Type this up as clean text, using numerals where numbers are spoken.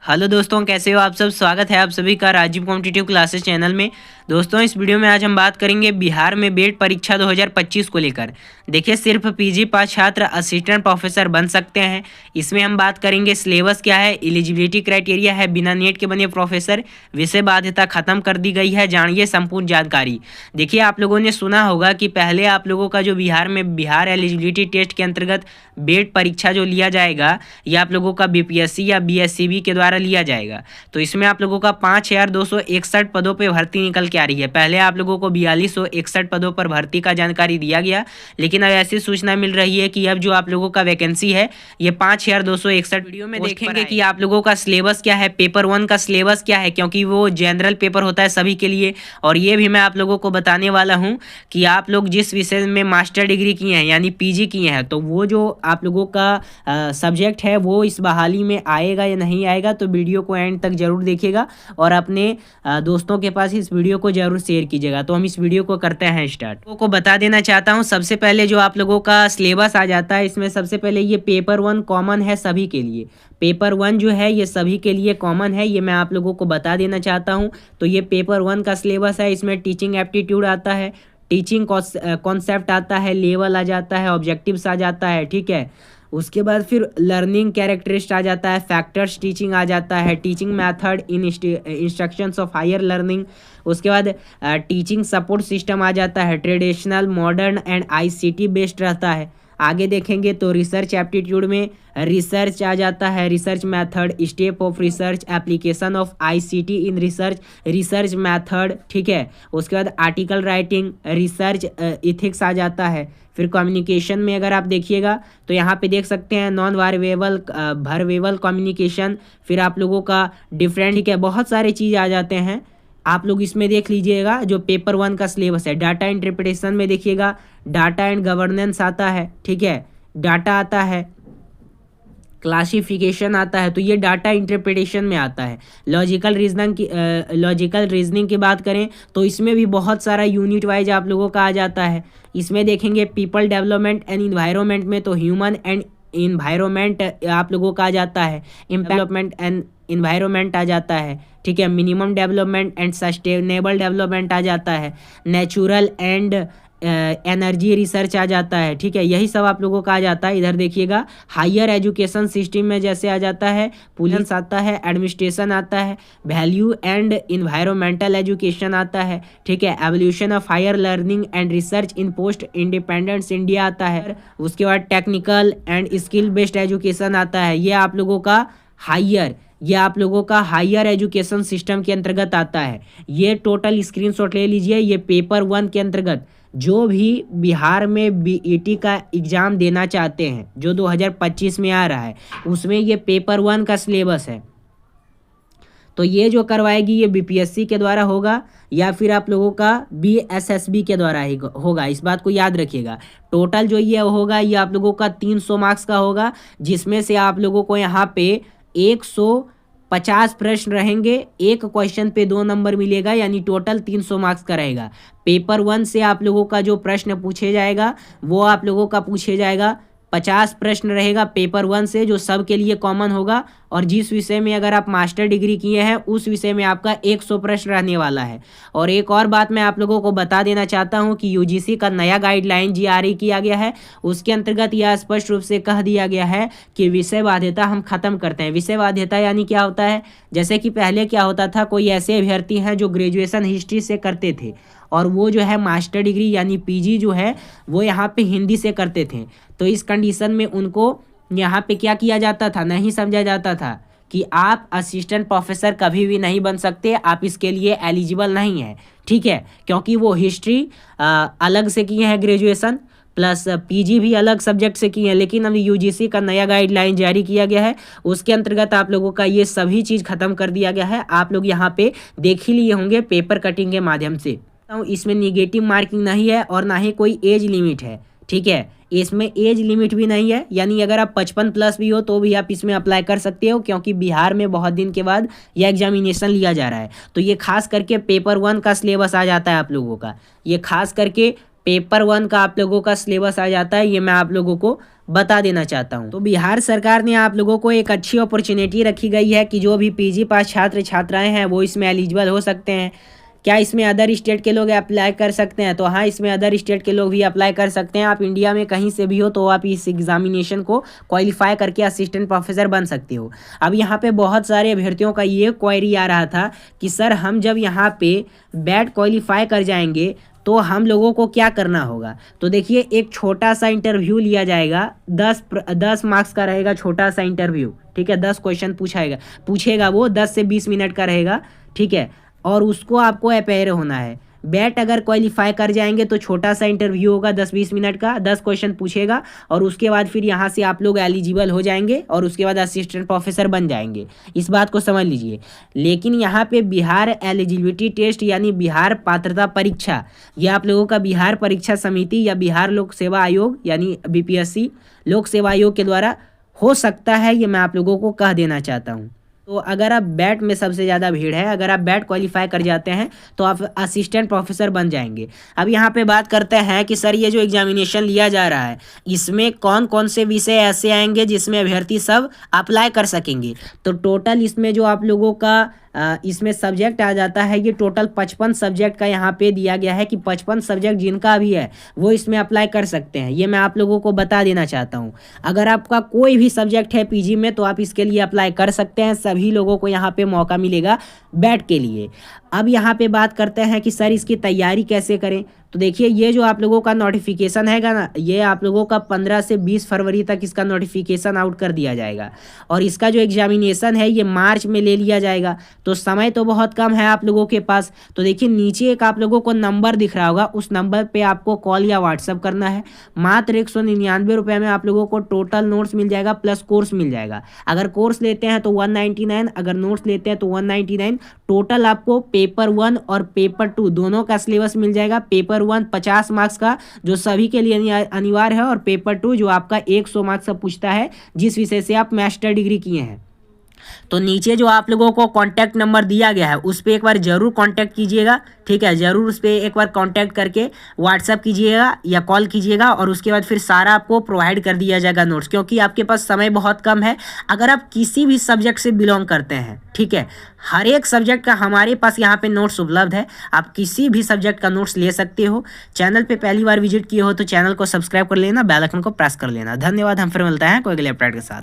Hello दोस्तों, कैसे हो आप सब। स्वागत है आप सभी का राजीव कॉम्पिटिटिव क्लासेस चैनल में। दोस्तों, इस वीडियो में आज हम बात करेंगे बिहार में बीएड परीक्षा 2025 को लेकर। देखिए, सिर्फ पीजी पास छात्र असिस्टेंट प्रोफेसर बन सकते हैं। इसमें हम बात करेंगे सिलेबस क्या है, एलिजिबिलिटी क्राइटेरिया है, बिना नेट के बने प्रोफेसर, विषय बाध्यता खत्म कर दी गई है। जानिए संपूर्ण जानकारी। देखिए, आप लोगों ने सुना होगा कि पहले आप लोगों का जो बिहार में बिहार एलिजिबिलिटी टेस्ट के अंतर्गत बीएड परीक्षा जो लिया जाएगा, यह आप लोगों का बीपीएससी या बीएससीबी के द्वारा लिया जाएगा। तो इसमें आप लोगों का 5261 पदों पे भर्ती निकल के आ रही है। पहले आप लोगों को 4261 पदों पर भर्ती का जानकारी दिया गया, लेकिन अब ऐसी सूचना मिल रही है कि अब जो आप लोगों का वैकेंसी है ये 5261। वीडियो में देखेंगे कि आप लोगों का सिलेबस क्या है, पेपर 1 का सिलेबस क्या है, क्योंकि वो जनरल पेपर होता है सभी के लिए। और ये भी मैं आप लोगों को बताने वाला हूँ कि आप लोग जिस विषय में मास्टर डिग्री किए हैं यानी पीजी किए हैं, तो वो जो आप लोगों का सब्जेक्ट है वो इस बहाली में आएगा या नहीं आएगा। तो वीडियो को एंड तक जरूर देखिएगा और अपने दोस्तों के पास इस वीडियो को जरूर शेयर कीजिएगा। तो हम इस वीडियो को करते हैं स्टार्ट। को बता देना चाहता हूँ, सबसे पहले जो आप लोगों का सिलेबस आ जाता है, इसमें सबसे पहले ये पेपर 1 कॉमन है सभी के लिए। पेपर 1 जो है ये सभी के लिए कॉमन है, ये मैं आप लोगों को बता देना चाहता हूँ। तो ये पेपर 1 का सिलेबस है। इसमें टीचिंग एप्टीट्यूड आता है, टीचिंग कॉन्सेप्ट आता है, लेवल आ जाता है, ऑब्जेक्टिव्स आ जाता है, ठीक है। उसके बाद फिर लर्निंग कैरेक्टरिस्ट आ जाता है, फैक्टर्स टीचिंग आ जाता है, teaching method in instructions of higher learning. उसके बाद टीचिंग सपोर्ट सिस्टम आ जाता है, traditional, modern and ICT based रहता है। आगे देखेंगे तो रिसर्च एप्टीट्यूड में रिसर्च आ जाता है, research method, step of research, application of ICT in research, research method, ठीक है। उसके बाद आर्टिकल राइटिंग, रिसर्च इथिक्स आ जाता है। फिर कम्युनिकेशन में अगर आप देखिएगा तो यहाँ पे देख सकते हैं नॉन वर्बल वर्बल कम्युनिकेशन, फिर आप लोगों का डिफरेंट, ठीक है, बहुत सारे चीज़ आ जाते हैं। आप लोग इसमें देख लीजिएगा जो पेपर 1 का सिलेबस है। डाटा इंटरप्रिटेशन में देखिएगा डाटा एंड गवर्नेंस आता है, ठीक है, डाटा आता है, क्लासिफिकेशन आता है, तो ये डाटा इंटरप्रिटेशन में आता है। लॉजिकल रीजनिंग की बात करें तो इसमें भी बहुत सारा यूनिट वाइज आप लोगों का आ जाता है। इसमें देखेंगे पीपल डेवलपमेंट एंड इन्वायरमेंट में तो ह्यूमन एंड इन्वायरमेंट आप लोगों का आ जाता है, डेवलपमेंट एंड इन्वायरमेंट आ जाता है, ठीक है। Minimum development and sustainable development आ जाता है, नेचुरल एंड एनर्जी रिसर्च आ जाता है, ठीक है। यही सब आप लोगों का आ जाता है। इधर देखिएगा हायर एजुकेशन सिस्टम में जैसे आ जाता है, पुलिस आता है, एडमिनिस्ट्रेशन आता है, वैल्यू एंड इन्वायरमेंटल एजुकेशन आता है, ठीक है। Evolution of higher learning and research in post independence India आता है। उसके बाद technical and skill based education आता है। ये आप लोगों का हायर एजुकेशन सिस्टम के अंतर्गत आता है। ये टोटल स्क्रीनशॉट ले लीजिए। ये पेपर 1 के अंतर्गत जो भी बिहार में बीईटी का एग्ज़ाम देना चाहते हैं जो 2025 में आ रहा है, उसमें ये पेपर 1 का सिलेबस है। तो ये जो करवाएगी ये बीपीएससी के द्वारा होगा या फिर आप लोगों का बीएसएसबी के द्वारा ही होगा, इस बात को याद रखिएगा। टोटल जो ये होगा ये आप लोगों का 300 मार्क्स का होगा, जिसमें से आप लोगों को यहाँ पे 150 प्रश्न रहेंगे, एक क्वेश्चन पे 2 नंबर मिलेगा, यानी टोटल 300 मार्क्स का रहेगा। पेपर 1 से आप लोगों का जो प्रश्न पूछे जाएगा वो आप लोगों का पूछे जाएगा 50 प्रश्न रहेगा पेपर 1 से, जो सब के लिए कॉमन होगा। और जिस विषय में अगर आप मास्टर डिग्री किए हैं उस विषय में आपका 100 प्रश्न रहने वाला है। और एक और बात मैं आप लोगों को बता देना चाहता हूं कि यूजीसी का नया गाइडलाइन जारी किया गया है, उसके अंतर्गत यह स्पष्ट रूप से कह दिया गया है कि विषय बाध्यता हम खत्म करते हैं। विषय बाध्यता यानी क्या होता है, जैसे कि पहले क्या होता था, कोई ऐसे अभ्यर्थी हैं जो ग्रेजुएशन हिस्ट्री से करते थे और वो जो है मास्टर डिग्री यानी पीजी जो है वो यहाँ पे हिंदी से करते थे। तो इस कंडीशन में उनको यहाँ पे क्या किया जाता था, नहीं समझा जाता था कि आप असिस्टेंट प्रोफेसर कभी भी नहीं बन सकते, आप इसके लिए एलिजिबल नहीं है, ठीक है। क्योंकि वो हिस्ट्री अलग से किए हैं ग्रेजुएशन, प्लस पीजी भी अलग सब्जेक्ट से किए हैं। लेकिन अब यूजीसी का नया गाइडलाइन जारी किया गया है, उसके अंतर्गत आप लोगों का ये सभी चीज़ खत्म कर दिया गया है। आप लोग यहाँ पे देख ही लिए होंगे पेपर कटिंग के माध्यम से। इसमें निगेटिव मार्किंग नहीं है और ना ही कोई एज लिमिट है, ठीक है। इसमें एज लिमिट भी नहीं है, यानी अगर आप 55 प्लस भी हो तो भी आप इसमें अप्लाई कर सकते हो, क्योंकि बिहार में बहुत दिन के बाद यह एग्जामिनेशन लिया जा रहा है। तो ये खास करके पेपर 1 का सिलेबस आ जाता है आप लोगों का। ये खास करके पेपर 1 का आप लोगों का सिलेबस आ जाता है, ये मैं आप लोगों को बता देना चाहता हूँ। तो बिहार सरकार ने आप लोगों को एक अच्छी अपॉर्चुनिटी रखी गई है कि जो भी पीजी पास छात्र छात्राएं हैं वो इसमें एलिजिबल हो सकते हैं। क्या इसमें अदर स्टेट के लोग अप्लाई कर सकते हैं? तो हाँ, इसमें अदर स्टेट के लोग भी अप्लाई कर सकते हैं। आप इंडिया में कहीं से भी हो तो आप इस एग्जामिनेशन को क्वालिफाई करके असिस्टेंट प्रोफेसर बन सकते हो। अब यहाँ पे बहुत सारे अभ्यर्थियों का ये क्वेरी आ रहा था कि सर हम जब यहाँ पे बैट क्वालिफाई कर जाएंगे तो हम लोगों को क्या करना होगा? तो देखिए, एक छोटा सा इंटरव्यू लिया जाएगा, 10 मार्क्स का रहेगा छोटा सा इंटरव्यू, ठीक है। 10 क्वेश्चन पूछेगा वो, 10 से 20 मिनट का रहेगा, ठीक है। और उसको आपको अपेयर होना है। बैट अगर क्वालिफाई कर जाएंगे तो छोटा सा इंटरव्यू होगा 10-20 मिनट का, 10 क्वेश्चन पूछेगा और उसके बाद फिर यहाँ से आप लोग एलिजिबल हो जाएंगे और उसके बाद असिस्टेंट प्रोफेसर बन जाएंगे। इस बात को समझ लीजिए। लेकिन यहाँ पे बिहार एलिजिबिलिटी टेस्ट यानी बिहार पात्रता परीक्षा, ये आप लोगों का बिहार परीक्षा समिति या बिहार लोक सेवा आयोग यानी BPSC लोक सेवा आयोग के द्वारा हो सकता है, ये मैं आप लोगों को कह देना चाहता हूँ। तो अगर आप बैट में सबसे ज़्यादा भीड़ है, अगर आप बैट क्वालिफाई कर जाते हैं तो आप असिस्टेंट प्रोफेसर बन जाएंगे। अब यहाँ पे बात करते हैं कि सर ये जो एग्जामिनेशन लिया जा रहा है इसमें कौन कौन से विषय ऐसे आएंगे जिसमें अभ्यर्थी सब अप्लाई कर सकेंगे। तो टोटल इसमें जो आप लोगों का इसमें सब्जेक्ट आ जाता है, ये टोटल 55 सब्जेक्ट का यहाँ पे दिया गया है कि 55 सब्जेक्ट जिनका भी है वो इसमें अप्लाई कर सकते हैं। ये मैं आप लोगों को बता देना चाहता हूँ। अगर आपका कोई भी सब्जेक्ट है पीजी में तो आप इसके लिए अप्लाई कर सकते हैं। सभी लोगों को यहाँ पे मौका मिलेगा बैट के लिए। अब यहाँ पे बात करते हैं कि सर इसकी तैयारी कैसे करें। तो देखिए, ये जो आप लोगों का नोटिफिकेशन हैगा ना, ये आप लोगों का 15 से 20 फरवरी तक इसका नोटिफिकेशन आउट कर दिया जाएगा और इसका जो एग्जामिनेशन है ये मार्च में ले लिया जाएगा। तो समय तो बहुत कम है आप लोगों के पास। तो देखिए, नीचे एक आप लोगों को नंबर दिख रहा होगा, उस नंबर पे आपको कॉल या व्हाट्सअप करना है। मात्र 199 रुपये में आप लोगों को टोटल नोट्स मिल जाएगा प्लस कोर्स मिल जाएगा। अगर कोर्स लेते हैं तो 199, अगर नोट्स लेते हैं तो 199। टोटल आपको पेपर 1 और पेपर 2 दोनों का सिलेबस मिल जाएगा। पेपर 1 50 मार्क्स का जो सभी के लिए अनिवार्य है और पेपर 2 जो आपका 100 मार्क्स का पूछता है जिस विषय से आप मास्टर डिग्री किए हैं। तो नीचे जो आप लोगों को कॉन्टैक्ट नंबर दिया गया है उस पर एक बार ज़रूर कॉन्टैक्ट कीजिएगा, ठीक है। ज़रूर उस पर एक बार कॉन्टैक्ट करके व्हाट्सअप कीजिएगा या कॉल कीजिएगा और उसके बाद फिर सारा आपको प्रोवाइड कर दिया जाएगा नोट्स, क्योंकि आपके पास समय बहुत कम है। अगर आप किसी भी सब्जेक्ट से बिलोंग करते हैं, ठीक है, हर एक सब्जेक्ट का हमारे पास यहाँ पे नोट्स उपलब्ध है। आप किसी भी सब्जेक्ट का नोट्स ले सकते हो। चैनल पे पहली बार विजिट किए हो तो चैनल को सब्सक्राइब कर लेना, बेल आइकन को प्रेस कर लेना। धन्यवाद। हम फिर मिलते हैं कोई अगले अपडेट के साथ।